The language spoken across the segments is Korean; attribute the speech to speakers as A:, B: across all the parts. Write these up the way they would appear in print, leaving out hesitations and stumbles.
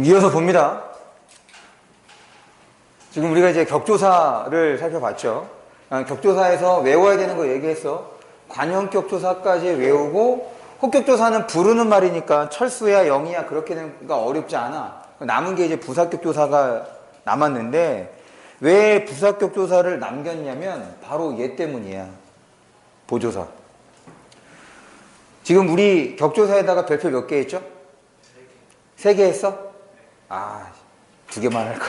A: 이어서 봅니다. 지금 우리가 이제 격조사를 살펴봤죠. 격조사에서 외워야 되는 거 얘기했어. 관형격조사까지 외우고, 혹격조사는 부르는 말이니까 철수야 영이야 그렇게 되는 거 어렵지 않아. 남은 게 이제 부사격조사가 남았는데, 왜 부사격조사를 남겼냐면 바로 얘 때문이야. 보조사. 지금 우리 격조사에다가 별표 몇 개 했죠? 3개 했어? 2개만 할걸.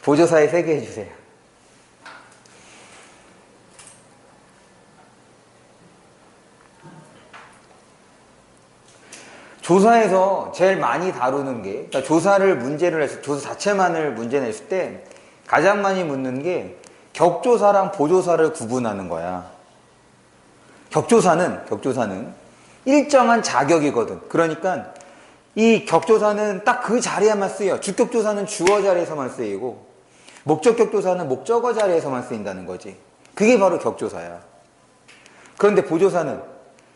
A: 보조사에 3개 해주세요. 조사에서 제일 많이 다루는 게, 그러니까 조사를 문제를 했을 때, 조사 자체만을 문제 냈을 때 가장 많이 묻는 게 격조사랑 보조사를 구분하는 거야. 격조사는 일정한 자격이거든. 그러니까 이 격조사는 딱 그 자리에만 쓰여. 주격조사는 주어 자리에서만 쓰이고, 목적격조사는 목적어 자리에서만 쓰인다는 거지. 그게 바로 격조사야. 그런데 보조사는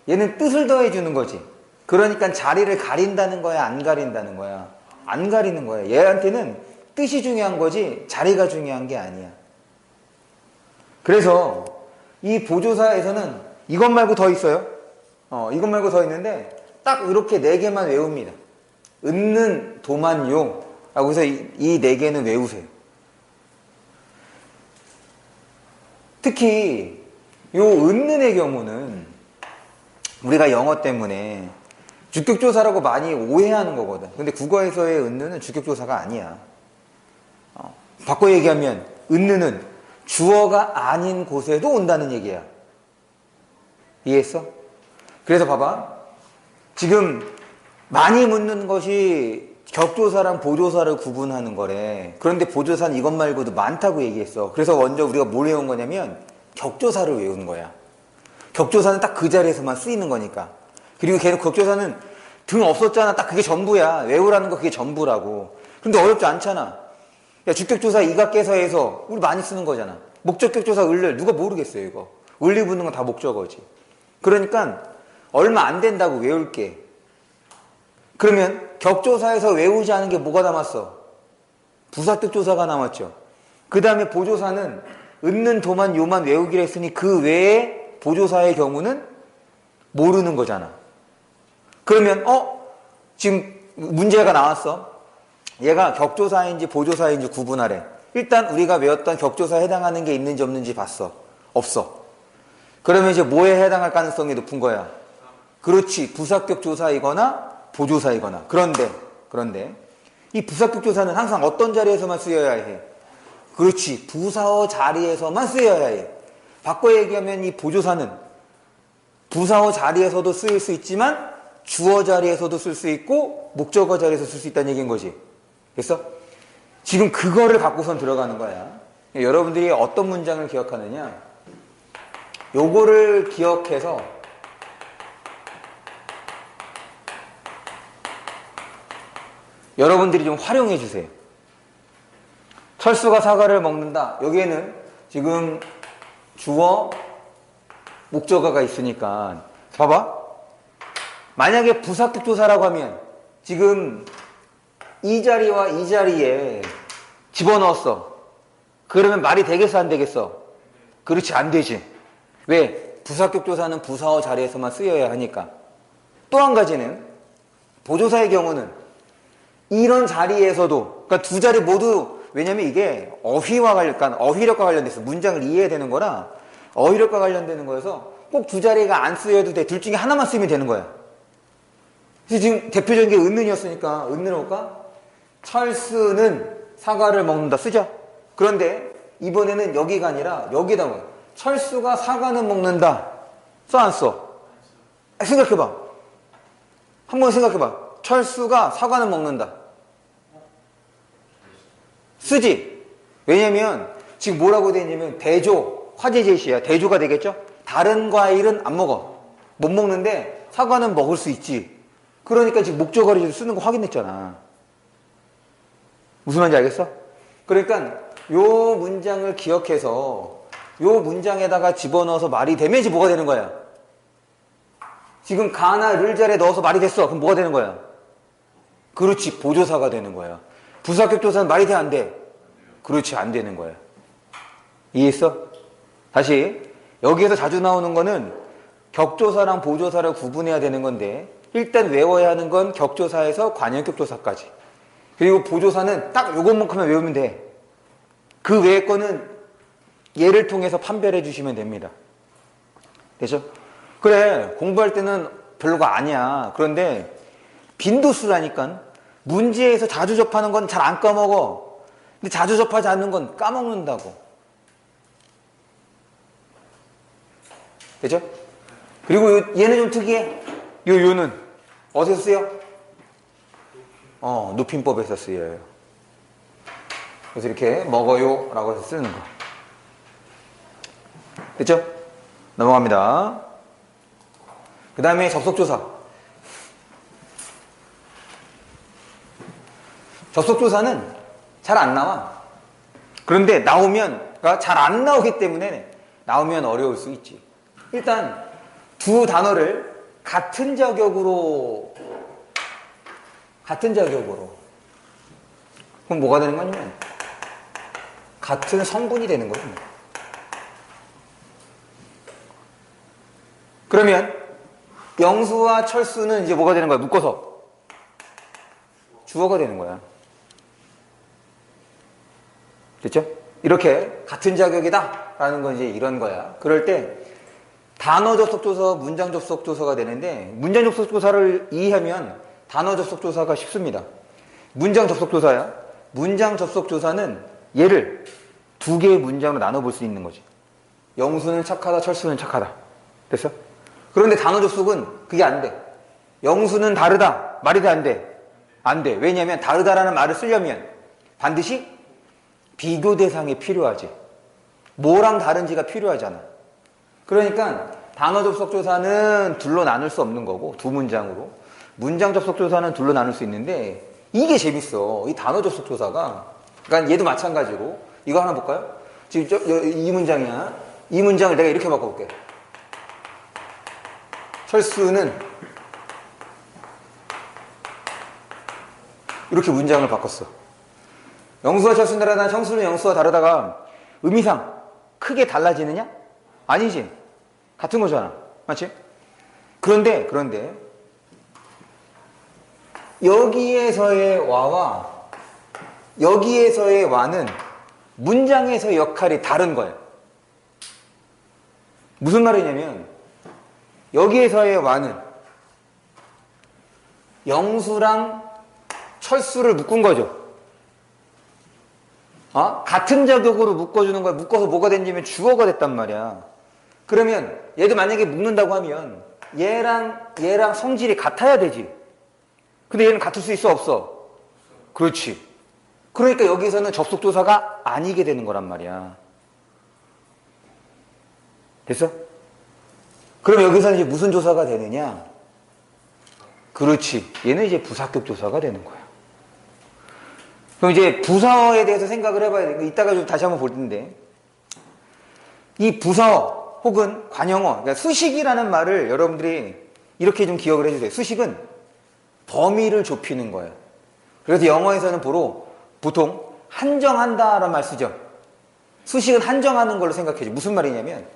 A: 얘는 뜻을 더해주는 거지. 그러니까 자리를 가린다는 거야, 안 가린다는 거야? 안 가리는 거야. 얘한테는 뜻이 중요한 거지 자리가 중요한 게 아니야. 그래서 이 보조사에서는 이것 말고 더 있어요. 이것 말고 더 있는데 딱 이렇게 4개만 외웁니다. 은는, 도만, 용 라고 해서 이 4개는 외우세요. 특히 요 은는의 경우는 우리가 영어 때문에 주격조사라고 많이 오해하는 거거든. 근데 국어에서의 은는은 주격조사가 아니야. 바꿔 얘기하면 은는은 주어가 아닌 곳에도 온다는 얘기야. 이해했어? 그래서 봐봐. 지금 많이 묻는 것이 격조사랑 보조사를 구분하는 거래. 그런데 보조사는 이것 말고도 많다고 얘기했어. 그래서 먼저 우리가 뭘 외운 거냐면 격조사를 외우는 거야. 격조사는 딱 그 자리에서만 쓰이는 거니까. 그리고 걔는 격조사는 등 없었잖아. 딱 그게 전부야. 외우라는 거 그게 전부라고. 근데 어렵지 않잖아. 야, 주격조사 이각개서에서 우리 많이 쓰는 거잖아. 목적격조사 을를 누가 모르겠어요 이거. 을리 붙는 건 다 목적어지. 그러니까 얼마 안 된다고 외울게. 그러면 격조사에서 외우지 않은 게 뭐가 남았어? 부사격조사가 남았죠. 그 다음에 보조사는 은는, 도만, 요만 외우기로 했으니 그 외에 보조사의 경우는 모르는 거잖아. 그러면 지금 문제가 나왔어. 얘가 격조사인지 보조사인지 구분하래. 일단 우리가 외웠던 격조사에 해당하는 게 있는지 없는지 봤어. 없어. 그러면 이제 뭐에 해당할 가능성이 높은 거야? 그렇지. 부사격조사이거나 보조사이거나. 그런데 이 부사격조사는 항상 어떤 자리에서만 쓰여야 해? 그렇지. 부사어 자리에서만 쓰여야 해. 바꿔 얘기하면 이 보조사는 부사어 자리에서도 쓰일 수 있지만 주어 자리에서도 쓸 수 있고 목적어 자리에서 쓸 수 있다는 얘기인 거지. 됐어? 지금 그거를 갖고선 들어가는 거야. 여러분들이 어떤 문장을 기억하느냐? 요거를 기억해서 여러분들이 좀 활용해 주세요. 철수가 사과를 먹는다. 여기에는 지금 주어, 목적어가 있으니까 봐봐. 만약에 부사격조사라고 하면 지금 이 자리와 이 자리에 집어넣었어. 그러면 말이 되겠어 안 되겠어? 그렇지, 안 되지. 왜? 부사격조사는 부사어 자리에서만 쓰여야 하니까. 또 한 가지는 보조사의 경우는 이런 자리에서도, 그러니까 두 자리 모두, 왜냐면 이게 어휘력과 관련돼서 문장을 이해해야 되는 거라 어휘력과 관련되는 거여서 꼭 두 자리가 안 쓰여도 돼. 둘 중에 하나만 쓰면 되는 거야. 그래서 지금 대표적인 게 은는이었으니까 은는 올까? 철수는 사과를 먹는다 쓰자. 그런데 이번에는 여기가 아니라 여기다 먹어. 철수가 사과는 먹는다. 써 안 써? 생각해봐. 한번 생각해봐. 철수가 사과는 먹는다. 쓰지? 왜냐면 지금 뭐라고 되어 있냐면 대조, 화제 제시야. 대조가 되겠죠? 다른 과일은 안 먹어. 못 먹는데 사과는 먹을 수 있지. 그러니까 지금 목적어를 쓰는 거 확인했잖아. 무슨 말인지 알겠어? 그러니까 요 문장을 기억해서 요 문장에다가 집어넣어서 말이 되면 이제 뭐가 되는 거야? 지금 가나 를 자리에 넣어서 말이 됐어. 그럼 뭐가 되는 거야? 그렇지, 보조사가 되는 거야. 부사격 조사는 말이 돼, 안 돼? 그렇지, 안 되는 거야. 이해했어? 다시 여기에서 자주 나오는 거는 격조사랑 보조사를 구분해야 되는 건데 일단 외워야 하는 건 격조사에서 관형격 조사까지. 그리고 보조사는 딱 요것만큼만 외우면 돼. 그 외의 거는 예를 통해서 판별해 주시면 됩니다. 되죠? 그래, 공부할 때는 별로가 아니야. 그런데 빈도수라니까. 문제에서 자주 접하는 건 잘 안 까먹어. 근데 자주 접하지 않는 건 까먹는다고. 되죠? 그리고 얘는 좀 특이해. 요는 어디서 쓰여? 높임법에서 쓰여요. 그래서 이렇게 먹어요 라고 해서 쓰는 거. 됐죠? 넘어갑니다. 그 다음에 접속조사. 접속조사는 잘 안 나와. 그런데 나오면, 그러니까 잘 안 나오기 때문에 나오면 어려울 수 있지. 일단 두 단어를 같은 자격으로 그럼 뭐가 되는 거냐면 같은 성분이 되는 거죠. 그러면 영수와 철수는 이제 뭐가 되는 거야? 묶어서 주어가 되는 거야. 됐죠? 이렇게 같은 자격이다 라는 건 이제 이런 거야. 그럴 때 단어 접속조사, 문장 접속조사가 되는데 문장 접속조사를 이해하면 단어 접속조사가 쉽습니다. 문장 접속조사야. 문장 접속조사는 얘를 두 개의 문장으로 나눠볼 수 있는 거지. 영수는 착하다, 철수는 착하다. 됐어? 그런데 단어 접속은 그게 안 돼. 영수는 다르다. 말이 돼, 안 돼? 안 돼. 왜냐하면 다르다라는 말을 쓰려면 반드시 비교 대상이 필요하지. 뭐랑 다른지가 필요하잖아. 그러니까 단어 접속조사는 둘로 나눌 수 없는 거고 두 문장으로. 문장 접속조사는 둘로 나눌 수 있는데 이게 재밌어. 이 단어 접속조사가. 그러니까 얘도 마찬가지로 이거 하나 볼까요? 지금 이 문장이야. 이 문장을 내가 이렇게 바꿔볼게. 철수는 이렇게 문장을 바꿨어. 영수와 철수는 다르다. 청수는 영수와 다르다가 의미상 크게 달라지느냐? 아니지. 같은 거잖아. 맞지? 그런데 여기에서의 와와 여기에서의 와는 문장에서의 역할이 다른 거예요. 무슨 말이냐면 여기에서의 와는 영수랑 철수를 묶은 거죠. 같은 자격으로 묶어주는 거야. 묶어서 뭐가 됐냐면 주어가 됐단 말이야. 그러면 얘도 만약에 묶는다고 하면 얘랑 성질이 같아야 되지. 근데 얘는 같을 수 있어, 없어? 그렇지. 그러니까 여기서는 접속조사가 아니게 되는 거란 말이야. 됐어? 그럼 여기서는 이제 무슨 조사가 되느냐? 그렇지. 얘는 이제 부사격 조사가 되는 거야. 그럼 이제 부사어에 대해서 생각을 해봐야 돼. 이따가 좀 다시 한번 볼 텐데. 이 부사어 혹은 관형어, 그러니까 수식이라는 말을 여러분들이 이렇게 좀 기억을 해주세요. 수식은 범위를 좁히는 거예요. 그래서 영어에서는 보통 한정한다라는 말 쓰죠. 수식은 한정하는 걸로 생각해줘. 무슨 말이냐면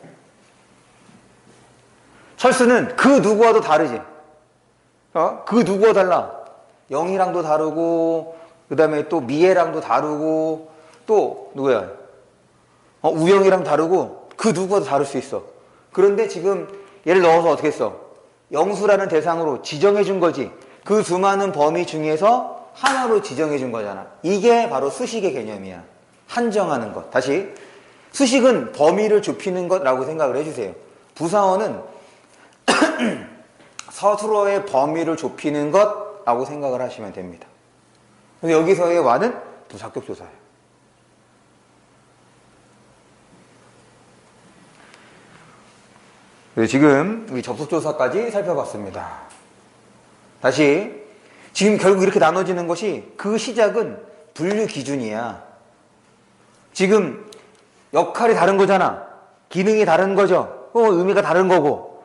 A: 철수는 그 누구와도 다르지. 그 누구와 달라. 영희랑도 다르고 그 다음에 또 미애랑도 다르고 또 누구야? 우영이랑 다르고 그 누구와도 다를 수 있어. 그런데 지금 얘를 넣어서 어떻게 했어? 영수라는 대상으로 지정해 준 거지. 그 수많은 범위 중에서 하나로 지정해 준 거잖아. 이게 바로 수식의 개념이야. 한정하는 것. 다시 수식은 범위를 좁히는 것라고 생각을 해주세요. 부사어는 서술어의 범위를 좁히는 것라고 생각을 하시면 됩니다. 그래서 여기서의 와는 부사격 조사예요. 지금 우리 접속조사까지 살펴봤습니다. 다시 지금 결국 이렇게 나눠지는 것이 그 시작은 분류 기준이야. 지금 역할이 다른 거잖아. 기능이 다른 거죠. 의미가 다른 거고.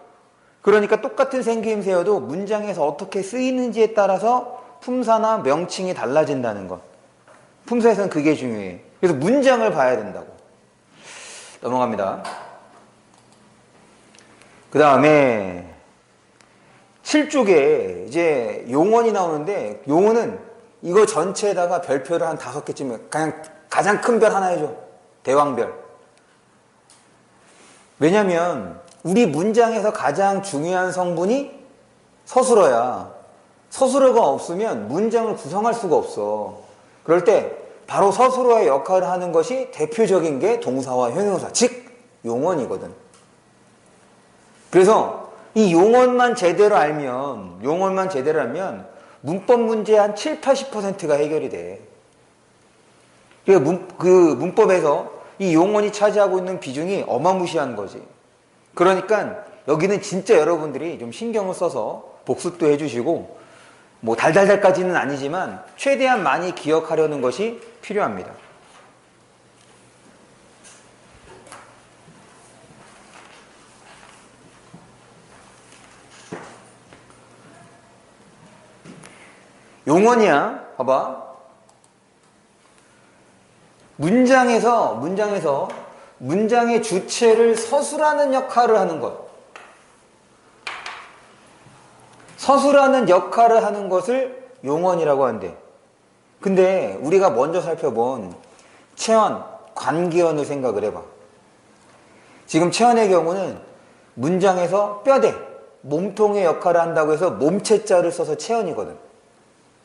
A: 그러니까 똑같은 생김새여도 문장에서 어떻게 쓰이는지에 따라서 품사나 명칭이 달라진다는 것. 품사에서는 그게 중요해. 그래서 문장을 봐야 된다고. 넘어갑니다. 그 다음에 7쪽에 이제 용언이 나오는데, 용언은 이거 전체에다가 별표를 한 5개쯤, 그냥 가장 큰 별 하나 해줘. 대왕별. 왜냐면 우리 문장에서 가장 중요한 성분이 서술어야. 서술어가 없으면 문장을 구성할 수가 없어. 그럴 때 바로 서술어의 역할을 하는 것이 대표적인 게 동사와 형용사, 즉 용언이거든. 그래서 이 용언만 제대로 알면 문법 문제 한 7, 80%가 해결이 돼. 그 문법에서 이 용언이 차지하고 있는 비중이 어마무시한 거지. 그러니까 여기는 진짜 여러분들이 좀 신경을 써서 복습도 해주시고, 뭐 달달달까지는 아니지만 최대한 많이 기억하려는 것이 필요합니다. 용언이야. 봐봐. 문장에서 문장의 주체를 서술하는 역할을 하는 것. 서술하는 역할을 하는 것을 용언이라고 한대. 근데 우리가 먼저 살펴본 체언, 관계언을 생각을 해봐. 지금 체언의 경우는 문장에서 뼈대, 몸통의 역할을 한다고 해서 몸체자를 써서 체언이거든.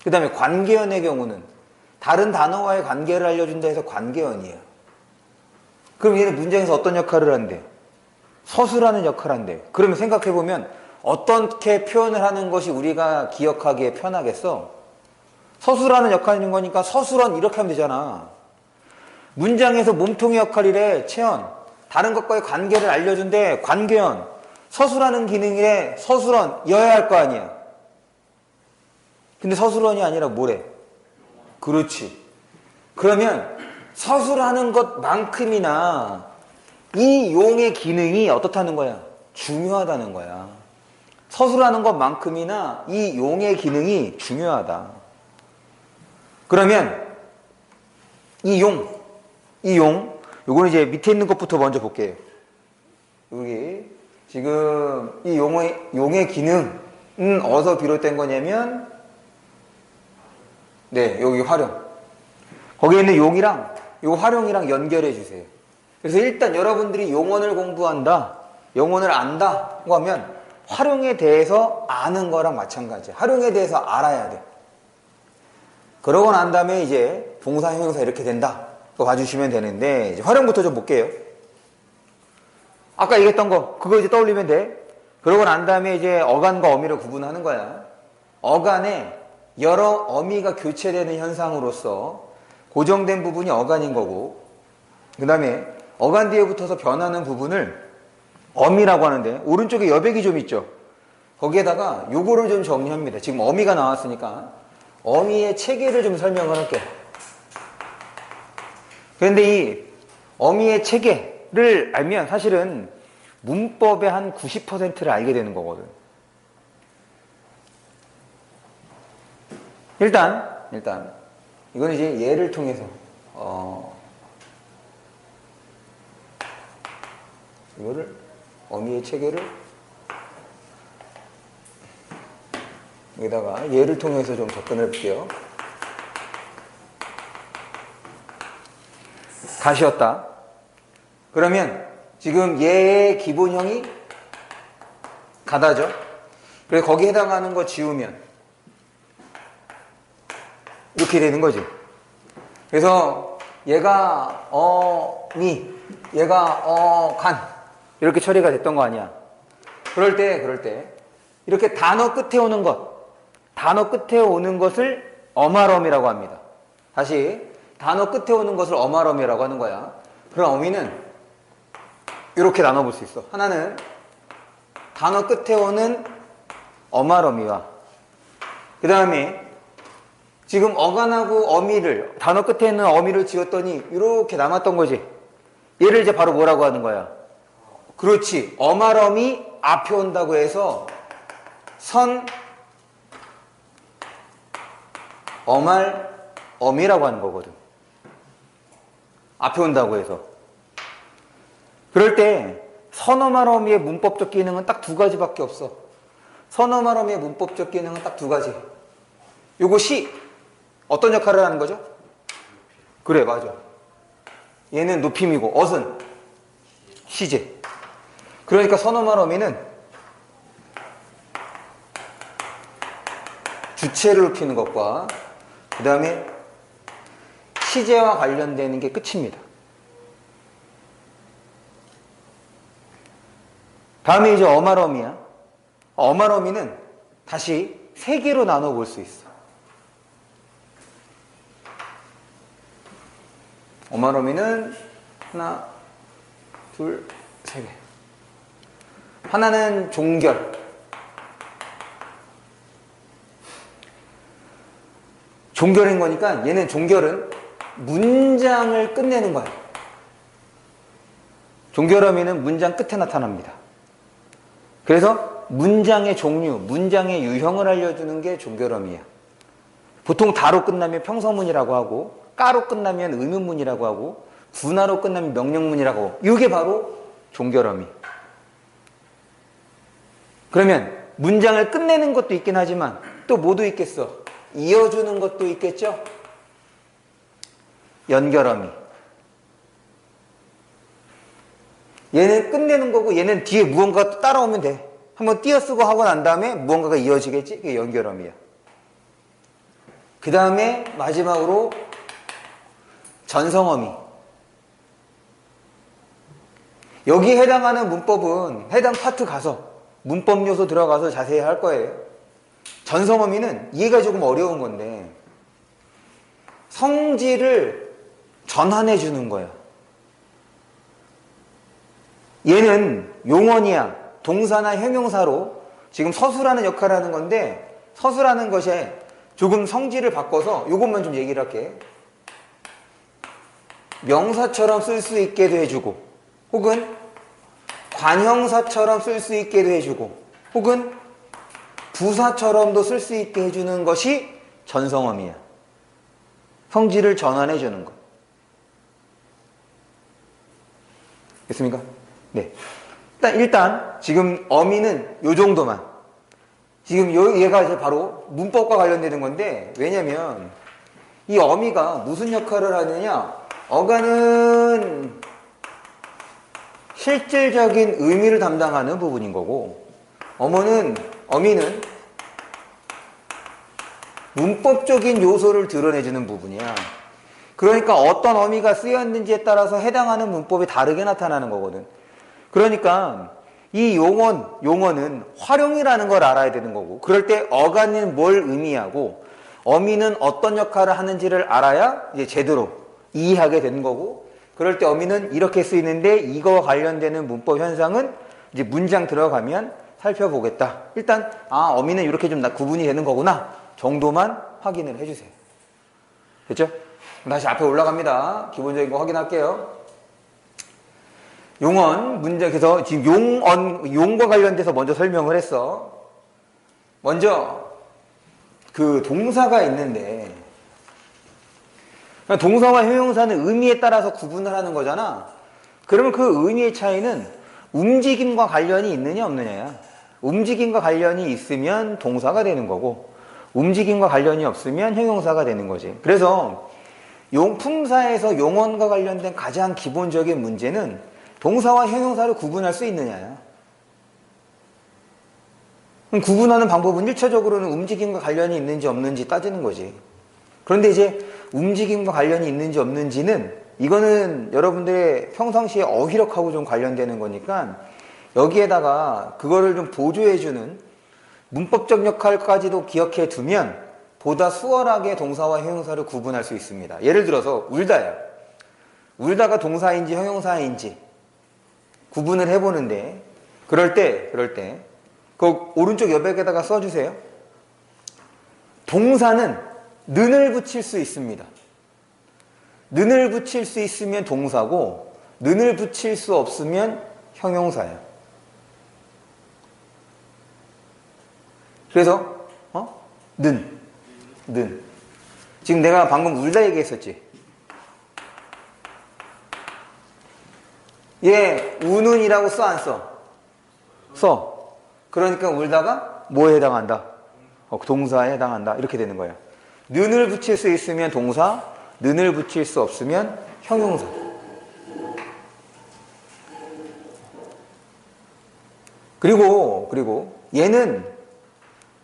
A: 그 다음에 관계언의 경우는 다른 단어와의 관계를 알려준다 해서 관계언이야. 그럼 얘는 문장에서 어떤 역할을 한대? 서술하는 역할을 한대. 그러면 생각해보면 어떻게 표현을 하는 것이 우리가 기억하기에 편하겠어? 서술하는 역할인 거니까 서술언 이렇게 하면 되잖아. 문장에서 몸통의 역할이래, 체언. 다른 것과의 관계를 알려준대, 관계언. 서술하는 기능이래, 서술언이어야 할 거 아니야. 근데 서술언이 아니라 뭐래? 그렇지. 그러면 서술하는 것만큼이나 이 용의 기능이 어떻다는 거야? 중요하다는 거야. 서술하는 것만큼이나 이 용의 기능이 중요하다. 그러면 이 용, 요거는 이제 밑에 있는 것부터 먼저 볼게요. 여기 지금 이 용의 기능은 어디서 비롯된 거냐면, 네, 여기 활용. 거기에 있는 용이랑 요 활용이랑 연결해 주세요. 그래서 일단 여러분들이 용언을 공부한다, 용언을 안다고 하면 활용에 대해서 아는 거랑 마찬가지야. 활용에 대해서 알아야 돼. 그러고 난 다음에 이제 동사, 형용사 이렇게 된다. 또 봐주시면 되는데, 이제 활용부터 좀 볼게요. 아까 얘기했던 거, 그거 이제 떠올리면 돼. 그러고 난 다음에 이제 어간과 어미를 구분하는 거야. 어간에 여러 어미가 교체되는 현상으로서 고정된 부분이 어간인 거고, 그 다음에 어간 뒤에 붙어서 변하는 부분을 어미라고 하는데, 오른쪽에 여백이 좀 있죠. 거기에다가 요거를 좀 정리합니다. 지금 어미가 나왔으니까 어미의 체계를 좀 설명을 할게요. 그런데 이 어미의 체계를 알면 사실은 문법의 한 90%를 알게 되는 거거든. 일단 이건 이제 예를 통해서 이거를 어미의 체계를 여기다가 예를 통해서 좀 접근해 볼게요. 가시었다. 그러면 지금 얘의 기본형이 가다죠. 그래서 거기에 해당하는 거 지우면 이렇게 되는 거지. 그래서 얘가 어미, 얘가 간 이렇게 처리가 됐던 거 아니야. 그럴 때 이렇게 단어 끝에 오는 것을 어말어미라고 합니다. 다시 단어 끝에 오는 것을 어말어미라고 하는 거야. 그럼 어미는 이렇게 나눠볼 수 있어. 하나는 단어 끝에 오는 어말어미와, 그 다음에 지금 어간하고 어미를, 단어 끝에 있는 어미를 지웠더니 이렇게 남았던 거지. 얘를 이제 바로 뭐라고 하는 거야? 그렇지. 어말어미 앞에 온다고 해서 선 어말 어미라고 하는 거거든. 앞에 온다고 해서. 그럴 때 선어말 어미의 문법적 기능은 딱 두 가지밖에 없어. 선어말 어미의 문법적 기능은 딱 두 가지. 요거 시 어떤 역할을 하는 거죠? 그래, 맞아. 얘는 높임이고 엇은 시제. 그러니까 선어말 어미는 주체를 높이는 것과 그 다음에 시제와 관련되는 게 끝입니다. 다음에 이제 어말 어미야. 어말 어미는 다시 세 개로 나눠 볼 수 있어. 어말 어미는 하나, 둘, 세 개. 하나는 종결. 종결인 거니까 얘는 종결은 문장을 끝내는 거야. 종결 어미는 문장 끝에 나타납니다. 그래서 문장의 종류, 문장의 유형을 알려주는 게 종결 어미야. 보통 다로 끝나면 평서문이라고 하고 까로 끝나면 의문문이라고 하고 분하로 끝나면 명령문이라고 하고 이게 바로 종결 어미. 그러면 문장을 끝내는 것도 있긴 하지만 또 뭐도 있겠어? 이어주는 것도 있겠죠? 연결 어미. 얘는 끝내는 거고 얘는 뒤에 무언가가 또 따라오면 돼. 한번 띄어쓰고 하고 난 다음에 무언가가 이어지겠지? 그게 연결 어미야. 그 다음에 마지막으로 전성 어미. 여기에 해당하는 문법은 해당 파트 가서 문법 요소 들어가서 자세히 할 거예요. 전성 어미는 이해가 조금 어려운 건데 성질을 전환해 주는 거야. 얘는 용언이야. 동사나 형용사로 지금 서술하는 역할을 하는 건데 서술하는 것에 조금 성질을 바꿔서 이것만 좀 얘기를 할게. 명사처럼 쓸 수 있게도 해주고 혹은 관형사처럼 쓸 수 있게도 해주고 혹은 부사처럼도 쓸 수 있게 해주는 것이 전성어미야. 성질을 전환해 주는 것. 됐습니까? 네. 일단 지금 어미는 요 정도만. 지금 얘가 이제 바로 문법과 관련되는 건데 왜냐면 이 어미가 무슨 역할을 하느냐? 어간은 실질적인 의미를 담당하는 부분인 거고 어미는 문법적인 요소를 드러내주는 부분이야. 그러니까 어떤 어미가 쓰였는지에 따라서 해당하는 문법이 다르게 나타나는 거거든. 그러니까 이 용어는 활용이라는 걸 알아야 되는 거고 그럴 때 어간은 뭘 의미하고 어미는 어떤 역할을 하는지를 알아야 이제 제대로 이해하게 되는 거고 그럴 때 어미는 이렇게 쓰이는데 이거와 관련되는 문법 현상은 이제 문장 들어가면 살펴보겠다. 일단 어미는 이렇게 좀 구분이 되는 거구나 정도만 확인을 해주세요. 됐죠? 다시 앞에 올라갑니다. 기본적인 거 확인할게요. 용언 문제 그래서 지금 용과 관련돼서 먼저 설명을 했어. 먼저 그 동사가 있는데 동사와 형용사는 의미에 따라서 구분을 하는 거잖아. 그러면 그 의미의 차이는 움직임과 관련이 있느냐 없느냐야. 움직임과 관련이 있으면 동사가 되는 거고 움직임과 관련이 없으면 형용사가 되는 거지. 그래서 용품사에서 용언과 관련된 가장 기본적인 문제는 동사와 형용사를 구분할 수 있느냐야. 그럼 구분하는 방법은 1차적으로는 움직임과 관련이 있는지 없는지 따지는 거지. 그런데 이제 움직임과 관련이 있는지 없는지는 이거는 여러분들의 평상시에 어휘력하고 좀 관련되는 거니까 여기에다가 그거를 좀 보조해주는 문법적 역할까지도 기억해 두면 보다 수월하게 동사와 형용사를 구분할 수 있습니다. 예를 들어서 울다야. 울다가 동사인지 형용사인지 구분을 해보는데 그럴 때 그 오른쪽 여백에다가 써주세요. 동사는 는을 붙일 수 있습니다. 는을 붙일 수 있으면 동사고 는을 붙일 수 없으면 형용사야. 그래서 는 지금 내가 방금 울다 얘기했었지. 얘 우는이라고 써 안 써? 써. 그러니까 울다가 뭐에 해당한다? 동사에 해당한다. 이렇게 되는 거예요. 는을 붙일 수 있으면 동사, 는을 붙일 수 없으면 형용사. 그리고 얘는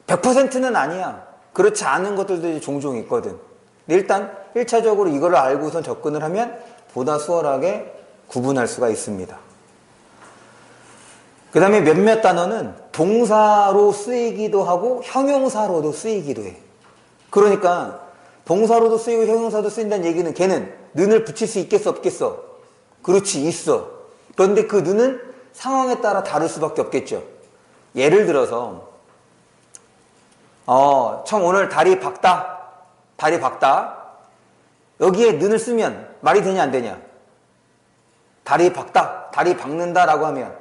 A: 100%는 아니야. 그렇지 않은 것들도 종종 있거든. 일단 1차적으로 이거를 알고선 접근을 하면 보다 수월하게 구분할 수가 있습니다. 그 다음에 몇몇 단어는 동사로 쓰이기도 하고 형용사로도 쓰이기도 해. 그러니까 동사로도 쓰이고 형용사도 쓰인다는 얘기는 걔는 는을 붙일 수 있겠어 없겠어? 그렇지, 있어. 그런데 그 는은 상황에 따라 다를 수밖에 없겠죠. 예를 들어서 참 오늘 다리 박다. 다리 박다. 여기에 는을 쓰면 말이 되냐 안 되냐? 다리 박다. 다리 박는다 라고 하면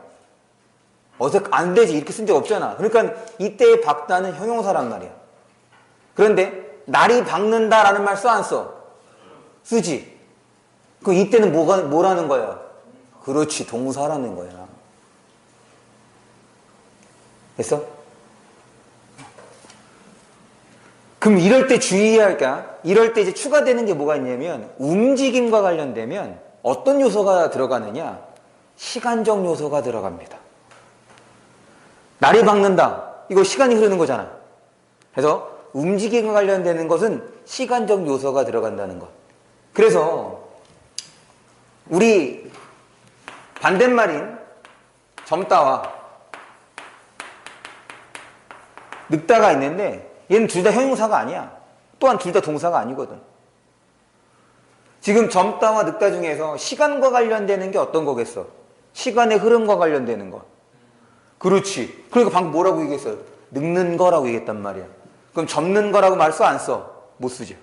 A: 안 되지. 이렇게 쓴 적 없잖아. 그러니까 이때의 박다는 형용사란 말이야. 그런데 날이 박는다 라는 말 써 안 써? 쓰지. 그럼 이때는 뭐라는 거야? 그렇지, 동사라는 거야. 됐어? 그럼 이럴 때 주의해야 할까? 이럴 때 이제 추가되는 게 뭐가 있냐면 움직임과 관련되면 어떤 요소가 들어가느냐? 시간적 요소가 들어갑니다. 날이 박는다. 이거 시간이 흐르는 거잖아. 그래서 움직임과 관련되는 것은 시간적 요소가 들어간다는 것. 그래서 우리 반대말인 젊다와 늙다가 있는데 얘는 둘 다 형용사가 아니야. 또한 둘 다 동사가 아니거든. 지금 젊다와 늙다 중에서 시간과 관련되는 게 어떤 거겠어? 시간의 흐름과 관련되는 거. 그렇지. 그러니까 방금 뭐라고 얘기했어요? 늙는 거라고 얘기했단 말이야. 그럼 젊는 거라고 말 써 안 써? 못 쓰죠.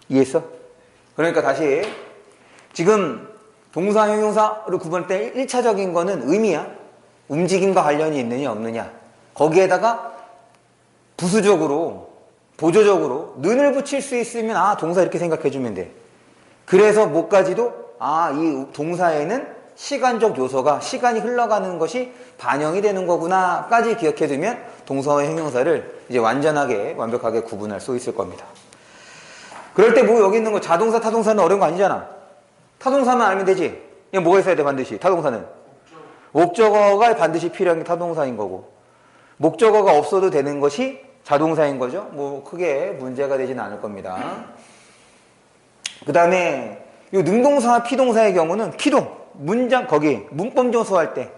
A: 이해했어? 그러니까 다시 지금 동사 형용사로 구분할 때 1차적인 거는 의미야. 움직임과 관련이 있느냐 없느냐. 거기에다가 부수적으로 보조적으로 는을 붙일 수 있으면 동사 이렇게 생각해주면 돼. 그래서 뭐까지도 이 동사에는 시간적 요소가 시간이 흘러가는 것이 반영이 되는 거구나 까지 기억해두면 동사와 형용사를 이제 완벽하게 구분할 수 있을 겁니다. 그럴 때 뭐 여기 있는 거 자동사 타동사는 어려운 거 아니잖아. 타동사만 알면 되지. 이게 뭐가 있어야 돼 반드시? 타동사는 목적어가 반드시 필요한 게 타동사인 거고 목적어가 없어도 되는 것이 자동사인 거죠. 뭐 크게 문제가 되지는 않을 겁니다. 그 다음에 이 능동사와 피동사의 경우는 피동 문장 거기 문법요소 할 때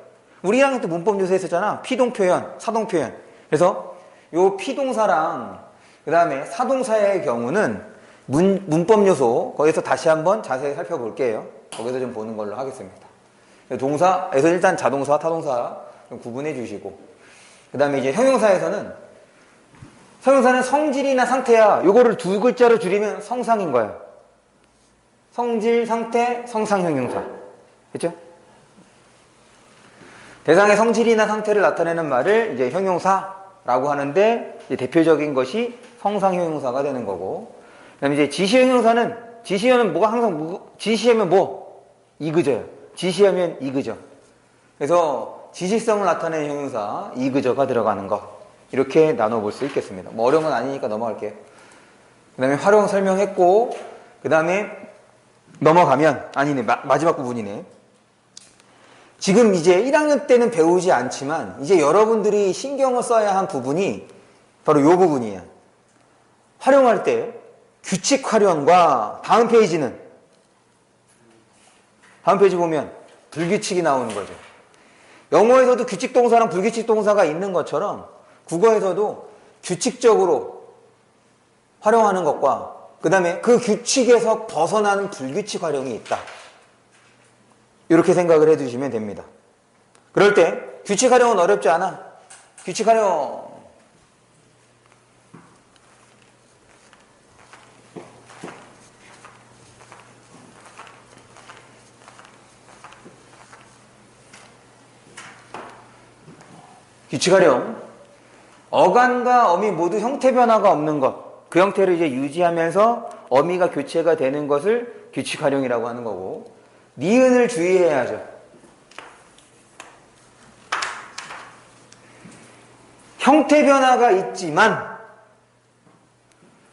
A: 우리 1학년 때 문법요소 했었잖아. 피동 표현, 사동 표현. 그래서 요 피동사랑 그 다음에 사동사의 경우는 문법요소 거기서 다시 한번 자세히 살펴볼게요. 거기서 좀 보는 걸로 하겠습니다. 동사에서 일단 자동사, 타동사 좀 구분해 주시고 그 다음에 이제 형용사에서는 성질이나 상태야. 요거를 두 글자로 줄이면 성상인 거야. 성질, 상태, 성상 형용사. 그렇죠? 대상의 성질이나 상태를 나타내는 말을 이제 형용사라고 하는데 이제 대표적인 것이 성상 형용사가 되는 거고. 그다음에 이제 지시 형용사는 지시하면 뭐가 항상 지시하면 뭐 이그저요. 지시하면 이그저. 그래서 지시성을 나타내는 형용사 이그저가 들어가는 것. 이렇게 나눠볼 수 있겠습니다. 뭐 어려운 건 아니니까 넘어갈게요. 그 다음에 활용 설명했고 그 다음에 넘어가면 아니네 마지막 부분이네. 지금 이제 1학년 때는 배우지 않지만 이제 여러분들이 신경을 써야 한 부분이 바로 이 부분이에요. 활용할 때 규칙 활용과 다음 페이지 보면 불규칙이 나오는 거죠. 영어에서도 규칙 동사랑 불규칙 동사가 있는 것처럼 국어에서도 규칙적으로 활용하는 것과 그 다음에 그 규칙에서 벗어나는 불규칙 활용이 있다. 이렇게 생각을 해두시면 됩니다. 그럴 때 규칙 활용은 어렵지 않아. 규칙 활용 어간과 어미 모두 형태 변화가 없는 것, 그 형태를 이제 유지하면서 어미가 교체가 되는 것을 규칙 활용이라고 하는 거고, 니은을 주의해야죠. 형태 변화가 있지만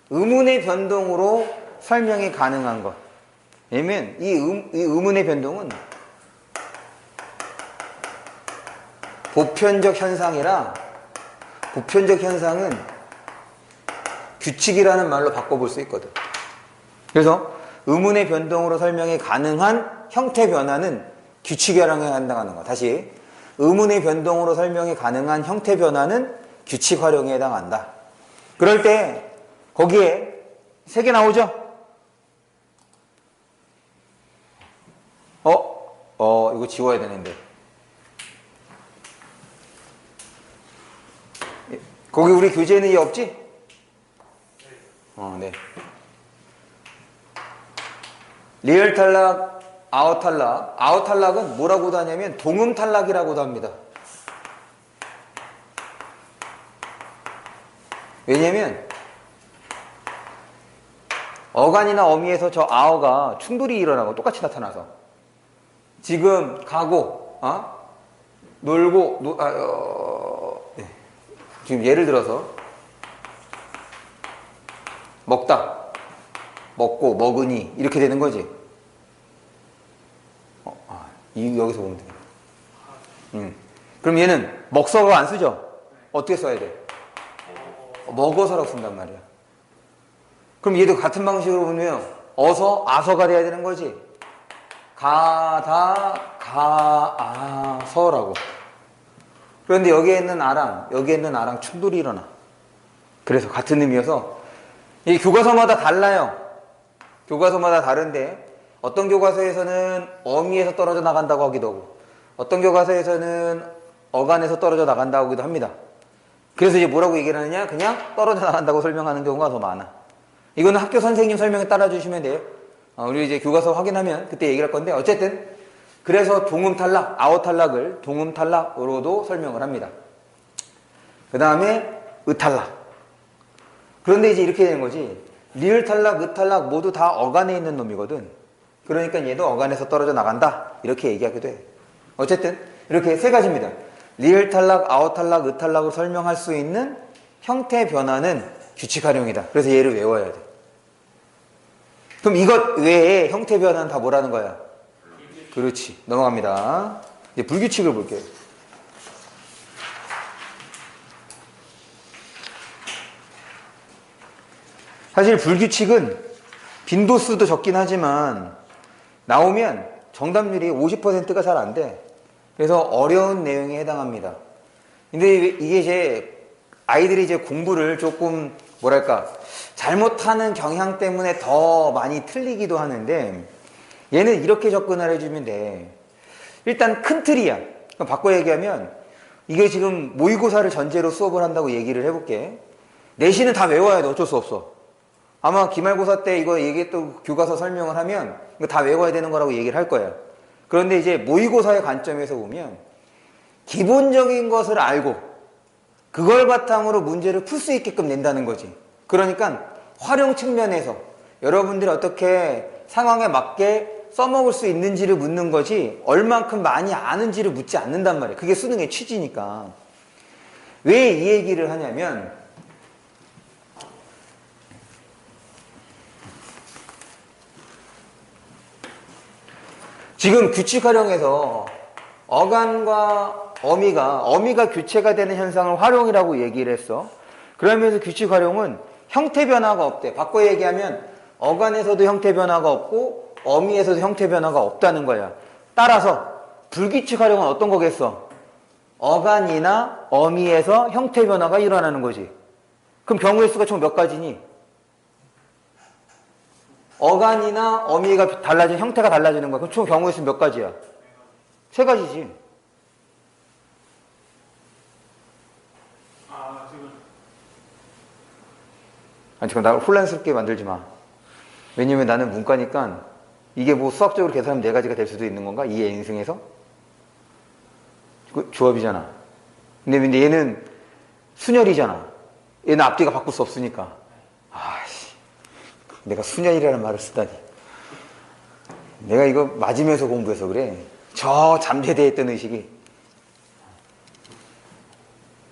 A: 의문의 변동으로 설명이 가능한 것. 왜냐면 이 의문의 변동은 보편적 현상이라, 보편적 현상은 규칙이라는 말로 바꿔볼 수 있거든. 그래서 의문의 변동으로 설명이 가능한 형태 변화는 규칙에 해당하는 거. 다시, 의문의 변동으로 설명이 가능한 형태 변화는 규칙 활용에 해당한다. 그럴 때 거기에 세 개 나오죠? 이거 지워야 되는데. 거기 우리 교재에는 이 없지? 네. 리얼 탈락, 아웃 탈락. 아웃 탈락은 뭐라고도 하냐면 동음 탈락이라고도 합니다. 왜냐면 어간이나 어미에서 저 아어가 충돌이 일어나고 똑같이 나타나서 지금 가고 놀고 네. 지금 예를 들어서 먹다, 먹고, 먹으니 이렇게 되는 거지. 여기서 보면 돼. 그럼 얘는 먹서가 안 쓰죠? 어떻게 써야 돼? 먹어서라고 쓴단 말이야. 그럼 얘도 같은 방식으로 보면 어서, 아서가 돼야 되는 거지. 가다, 가아서라고. 그런데 여기에 있는 아랑, 여기에 있는 아랑 충돌이 일어나. 그래서 같은 의미여서 이 교과서마다 달라요. 교과서마다 다른데 어떤 교과서에서는 어미에서 떨어져 나간다고 하기도 하고 어떤 교과서에서는 어간에서 떨어져 나간다고 하기도 합니다. 그래서 이제 뭐라고 얘기를 하느냐? 그냥 떨어져 나간다고 설명하는 경우가 더 많아. 이거는 학교 선생님 설명에 따라주시면 돼요. 우리 이제 교과서 확인하면 그때 얘기할 건데 어쨌든 그래서 동음 탈락, 아웃 탈락을 동음 탈락으로도 설명을 합니다. 그 다음에 의탈락. 그런데 이제 이렇게 되는 거지. 리을 탈락, 의탈락 모두 다 어간에 있는 놈이거든. 그러니까 얘도 어간에서 떨어져 나간다. 이렇게 얘기하기도 해. 어쨌든 이렇게 세 가지입니다. 리을 탈락, 아웃 탈락, 의탈락을 설명할 수 있는 형태 변화는 규칙 활용이다. 그래서 얘를 외워야 돼. 그럼 이것 외에 형태 변화는 다 뭐라는 거야? 그렇지. 넘어갑니다. 이제 불규칙을 볼게요. 사실 불규칙은 빈도수도 적긴 하지만 나오면 정답률이 50%가 잘 안 돼. 그래서 어려운 내용에 해당합니다. 근데 이게 이제 아이들이 이제 공부를 조금 뭐랄까 잘못하는 경향 때문에 더 많이 틀리기도 하는데 얘는 이렇게 접근을 해주면 돼. 일단 큰 틀이야. 그럼 바꿔 얘기하면 이게 지금 모의고사를 전제로 수업을 한다고 얘기를 해볼게. 내신은 다 외워야 돼. 어쩔 수 없어. 아마 기말고사 때 이거 얘기했던 교과서 설명을 하면 이거 다 외워야 되는 거라고 얘기를 할 거야. 그런데 이제 모의고사의 관점에서 보면 기본적인 것을 알고 그걸 바탕으로 문제를 풀 수 있게끔 낸다는 거지. 그러니까 활용 측면에서 여러분들이 어떻게 상황에 맞게 써먹을 수 있는지를 묻는 거지 얼만큼 많이 아는지를 묻지 않는단 말이에요. 그게 수능의 취지니까. 왜 이 얘기를 하냐면 지금 규칙 활용에서 어간과 어미가 교체가 되는 현상을 활용이라고 얘기를 했어. 그러면서 규칙 활용은 형태 변화가 없대. 바꿔 얘기하면 어간에서도 형태 변화가 없고 어미에서도 형태 변화가 없다는 거야. 따라서 불규칙 활용은 어떤 거겠어? 어간이나 어미에서 형태 변화가 일어나는 거지. 그럼 경우의 수가 총 몇 가지니? 어간이나 어미가 달라진 형태가 달라지는 거야. 그럼 총 경우의 수 몇 가지야? 세 가지지. 아니 지금 나 혼란스럽게 만들지 마. 왜냐면 나는 문과니까 이게 뭐 수학적으로 계산하면 네 가지가 될 수도 있는 건가? 이 인승에서? 조합이잖아. 근데 얘는 순열이잖아. 얘는 앞뒤가 바꿀 수 없으니까. 아씨, 내가 순열이라는 말을 쓰다니. 내가 이거 맞으면서 공부해서 그래. 저 잠재되어 있던 의식이.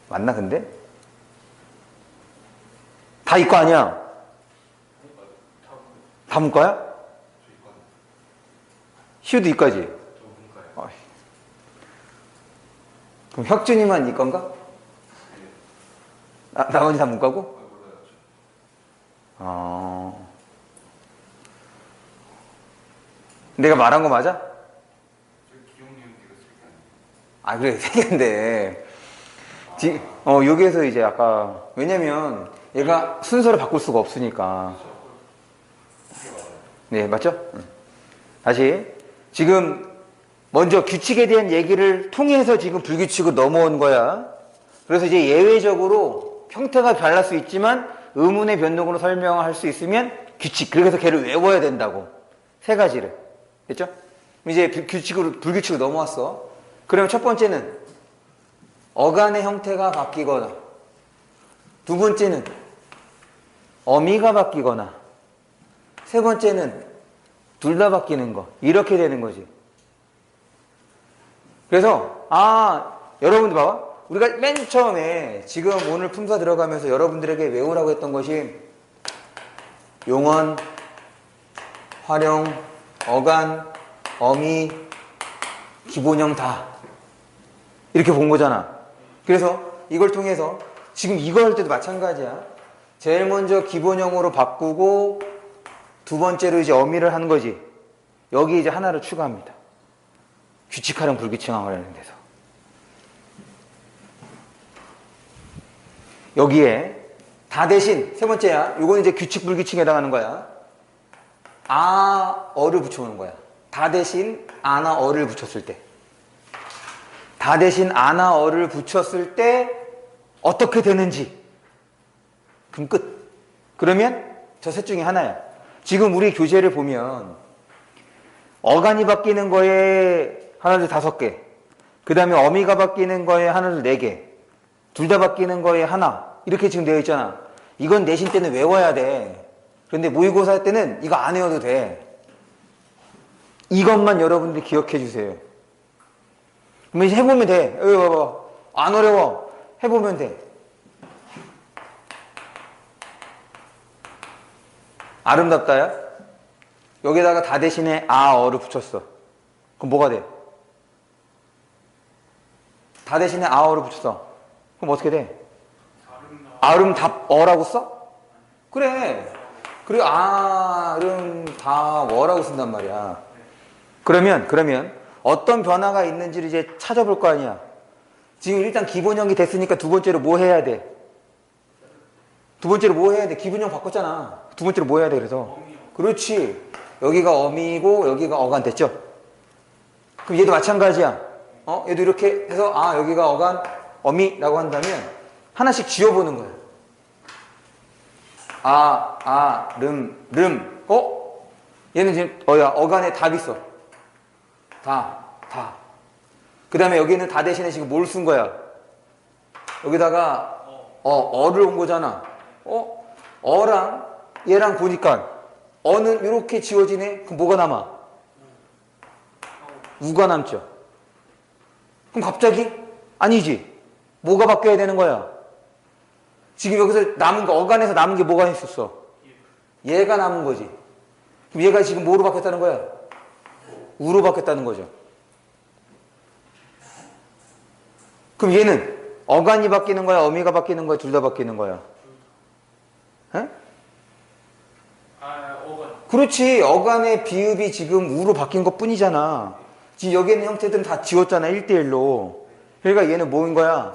A: 맞나, 근데? 다 이과 아니야? 다 문과야? 시우도 이과지? 그럼 혁준이만 이과인가? 나머지 다 문과고? 내가 말한 거 맞아? 아, 그래, 세 개인데. 여기에서 이제 아까, 왜냐면 얘가 순서를 바꿀 수가 없으니까. 네, 맞죠? 다시. 지금 먼저 규칙에 대한 얘기를 통해서 지금 불규칙으로 넘어온 거야. 그래서 이제 예외적으로 형태가 변할 수 있지만 의문의 변동으로 설명할 수 있으면 규칙. 그래서 걔를 외워야 된다고. 세 가지를. 됐죠? 이제 불규칙으로 넘어왔어. 그러면 첫 번째는 어간의 형태가 바뀌거나, 두 번째는 어미가 바뀌거나, 세 번째는 둘 다 바뀌는 거. 이렇게 되는 거지. 그래서 여러분들 봐봐. 우리가 맨 처음에 지금 오늘 품사 들어가면서 여러분들에게 외우라고 했던 것이 용언, 활용, 어간, 어미, 기본형 다 이렇게 본 거잖아. 그래서 이걸 통해서 지금 이거 할 때도 마찬가지야. 제일 먼저 기본형으로 바꾸고 두 번째로 이제 어미를 하는 거지. 여기 이제 하나를 추가합니다. 규칙화랑 불규칙화를 하는 데서. 여기에 다 대신 세 번째야. 이건 이제 규칙 불규칙에 해당하는 거야. 어를 붙여오는 거야. 다 대신 아나 어를 붙였을 때. 다 대신 아나 어를 붙였을 때 어떻게 되는지. 그럼 끝. 그러면 저 셋 중에 하나야. 지금 우리 교재를 보면 어간이 바뀌는 거에 하나를 5개, 그 다음에 어미가 바뀌는 거에 하나를 4개, 둘 다 바뀌는 거에 하나, 이렇게 지금 되어 있잖아. 이건 내신 때는 외워야 돼. 그런데 모의고사 때는 이거 안 외워도 돼. 이것만 여러분들이 기억해 주세요. 그러면 이제 해보면 돼. 안 어려워. 해보면 돼. 아름답다야? 여기다가 다 대신에 어를 붙였어. 그럼 뭐가 돼? 다 대신에 어를 붙였어. 그럼 어떻게 돼? 아름답어라고 써? 그래. 그리고 아름다워라고 쓴단 말이야. 그러면 어떤 변화가 있는지를 이제 찾아볼 거 아니야. 지금 일단 기본형이 됐으니까 두 번째로 뭐 해야 돼? 기본형 바꿨잖아. 두 번째로 뭐 해야 돼? 그래서 그렇지. 여기가 어미고 여기가 어간 됐죠? 그럼 얘도 마찬가지야. 얘도 이렇게 해서 여기가 어간 어미라고 한다면 하나씩 지워보는 거야. 름. 얘는 지금 어간에 답 있어. 다. 그 다음에 여기는 다 대신에 지금 뭘 쓴 거야? 여기다가 어를 온 거잖아. 어랑 얘랑 보니까 어는 이렇게 지워지네. 그럼 뭐가 남아? 우가 남죠. 그럼 갑자기? 아니지. 뭐가 바뀌어야 되는 거야? 지금 여기서 남은 거, 어간에서 남은 게 뭐가 있었어? 얘가 남은 거지. 그럼 얘가 지금 뭐로 바뀌었다는 거야? 우로 바뀌었다는 거죠. 그럼 얘는 어간이 바뀌는 거야? 어미가 바뀌는 거야? 둘 다 바뀌는 거야? 에? 어간. 그렇지. 어간의 비읍이 지금 우로 바뀐 것 뿐이잖아. 지금 여기 있는 형태들은 다 지웠잖아. 1대1로. 그러니까 얘는 뭐인 거야?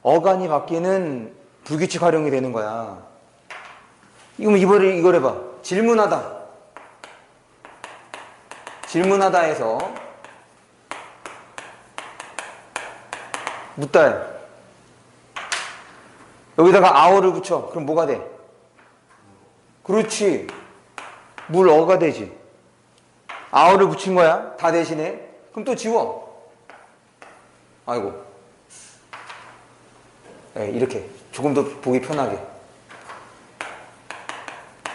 A: 어간이 바뀌는 불규칙 활용이 되는 거야. 이걸 해봐. 질문하다에서 묻다. 여기다가 아어를 붙여. 그럼 뭐가 돼? 그렇지. 물어가 되지. 아어를 붙인 거야. 다 대신에. 그럼 또 지워. 아이고. 네, 이렇게. 조금 더 보기 편하게.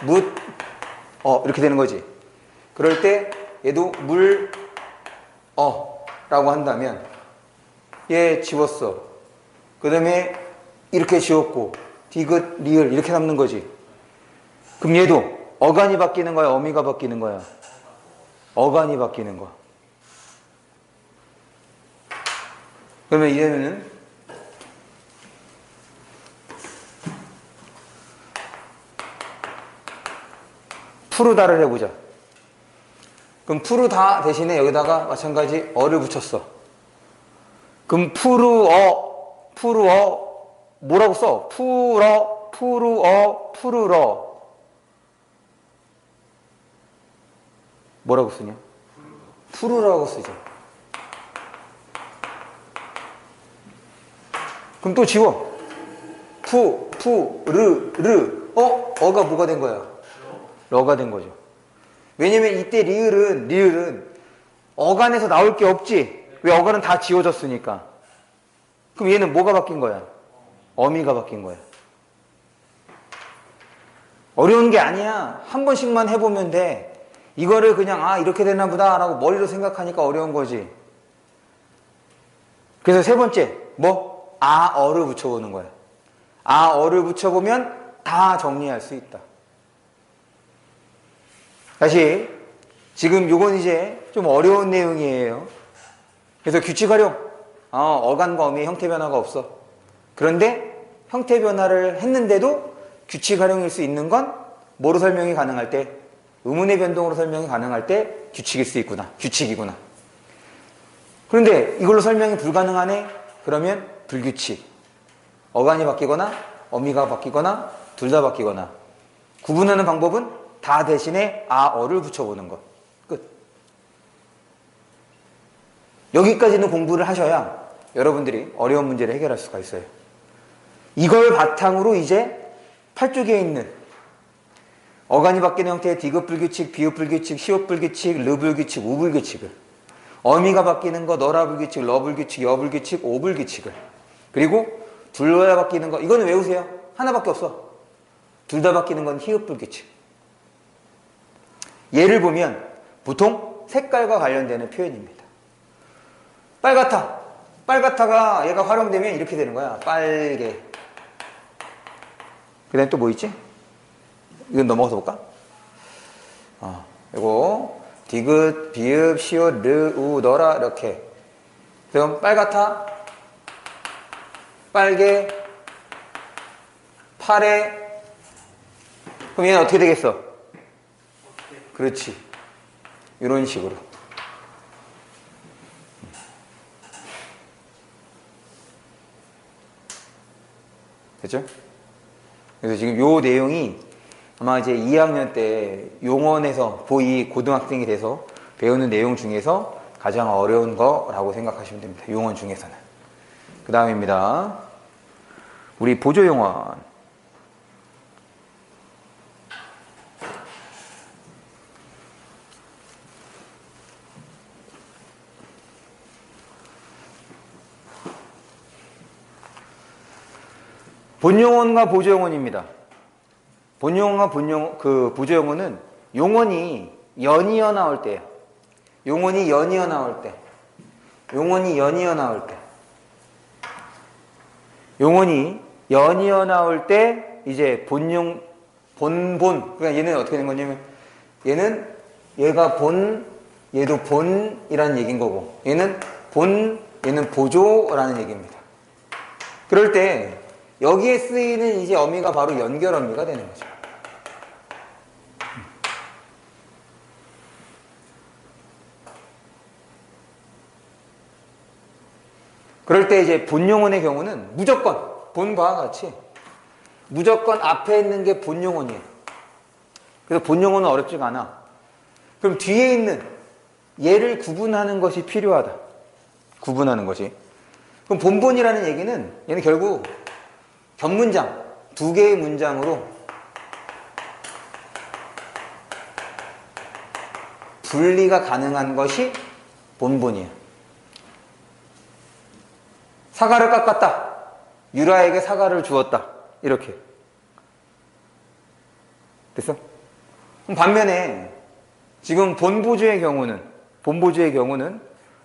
A: 이렇게 되는 거지. 그럴 때 얘도 물, 라고 한다면 얘 지웠어. 그 다음에 이렇게 지웠고 디귿, 리을 이렇게 남는 거지. 그럼 얘도 어간이 바뀌는 거야, 어미가 바뀌는 거야? 어간이 바뀌는 거야. 그러면 얘는 푸르다를 해보자. 그럼 푸르다 대신에 여기다가 마찬가지 어를 붙였어. 그럼 푸르어 뭐라고 써? 푸르어 푸르러 뭐라고 쓰냐? 푸르라고 쓰죠. 그럼 또 지워. 르. 어가 뭐가 된 거야? 러가 된 거죠. 왜냐면 이때 리을은 어간에서 나올 게 없지. 왜? 어간은 다 지워졌으니까. 그럼 얘는 뭐가 바뀐 거야? 어미가 바뀐 거야. 어려운 게 아니야. 한 번씩만 해보면 돼. 이거를 그냥 이렇게 되나 보다 라고 머리로 생각하니까 어려운 거지. 그래서 세 번째 어를 붙여보는 거야. 어를 붙여보면 다 정리할 수 있다. 다시 지금 요건 이제 좀 어려운 내용이에요. 그래서 규칙 활용. 어간과 어미의 형태 변화가 없어. 그런데 형태 변화를 했는데도 규칙 활용일 수 있는 건 뭐로 설명이 가능할 때? 의문의 변동으로 설명이 가능할 때 규칙일 수 있구나. 규칙이구나. 그런데 이걸로 설명이 불가능하네? 그러면 불규칙. 어간이 바뀌거나 어미가 바뀌거나 둘 다 바뀌거나. 구분하는 방법은 다 대신에 어를 붙여보는 것. 끝. 여기까지는 공부를 하셔야 여러분들이 어려운 문제를 해결할 수가 있어요. 이걸 바탕으로 이제 8쪽에 있는 어간이 바뀌는 형태의 디귿 불규칙, 비읍 불규칙, 시옷 불규칙, 르 불규칙, 우 불규칙을, 어미가 바뀌는 거 너라 불규칙, 러 불규칙, 여 불규칙, 오 불규칙을, 그리고 둘러야 바뀌는 거 이거는 외우세요. 하나밖에 없어. 둘 다 바뀌는 건 히읗 불규칙. 예를 보면 보통 색깔과 관련되는 표현입니다. 빨갛다. 빨갛다가 얘가 활용되면 이렇게 되는 거야. 빨개. 그 다음에 또 뭐 있지? 이건 넘어가서 볼까? 이거 디귿, 비읍, 시옷, 르, 우, 너라 이렇게. 그럼 빨갛다, 빨개, 파래. 그럼 얘는 어떻게 되겠어? 그렇지. 이런 식으로. 됐죠? 그래서 지금 요 내용이 아마 이제 2학년 때 용원에서 고2 고등학생이 돼서 배우는 내용 중에서 가장 어려운 거라고 생각하시면 됩니다. 용원 중에서는. 그 다음입니다. 우리 보조용원. 본용원과 보조용원입니다. 본용원과 보조용원은 용원이 연이어 나올 때예요. 용원이 연이어 나올 때. 용원이 연이어 나올 때. 용원이 연이어 나올 때 이제 본본. 그러니까 얘는 어떻게 된 거냐면 얘가 본, 얘도 본이라는 얘기인 거고, 얘는 본, 얘는 보조라는 얘기입니다. 그럴 때 여기에 쓰이는 이제 어미가 바로 연결 어미가 되는 거죠. 그럴 때 이제 본용원의 경우는 무조건 본바와 같이 무조건 앞에 있는 게 본용원이에요. 그래서 본용원은 어렵지가 않아. 그럼 뒤에 있는 얘를 구분하는 것이 필요하다. 구분하는 것이. 그럼 본본이라는 얘기는 얘는 결국 겹문장, 두 개의 문장으로 분리가 가능한 것이 본본이에요. 사과를 깎았다. 유라에게 사과를 주었다. 이렇게. 됐어? 그럼 반면에 지금 본보조의 경우는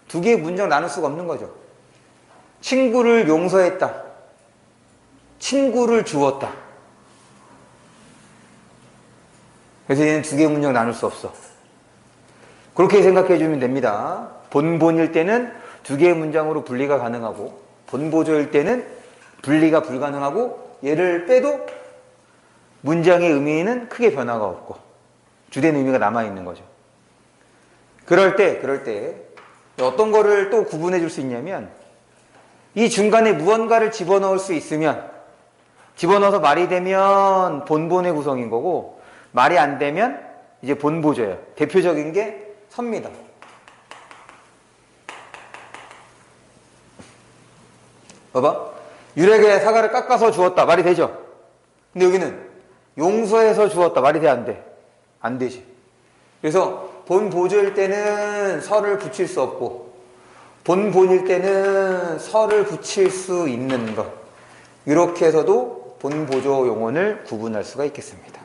A: 두 개의 문장 나눌 수가 없는 거죠. 친구를 용서했다. 친구를 주었다. 그래서 얘는 두 개의 문장 나눌 수 없어. 그렇게 생각해 주면 됩니다. 본본일 때는 두 개의 문장으로 분리가 가능하고 본보조일 때는 분리가 불가능하고 얘를 빼도 문장의 의미는 크게 변화가 없고 주된 의미가 남아있는 거죠. 그럴 때 어떤 거를 또 구분해 줄 수 있냐면 이 중간에 무언가를 집어넣을 수 있으면 집어넣어서 말이 되면 본본의 구성인 거고 말이 안 되면 이제 본보조예요. 대표적인 게 섭니다. 봐봐. 유력에 사과를 깎아서 주었다. 말이 되죠? 근데 여기는 용서해서 주었다. 말이 돼? 안 돼? 안 되지. 그래서 본보조일 때는 설을 붙일 수 없고 본본일 때는 설을 붙일 수 있는 것. 이렇게 해서도 본보조 용언을 구분할 수가 있겠습니다.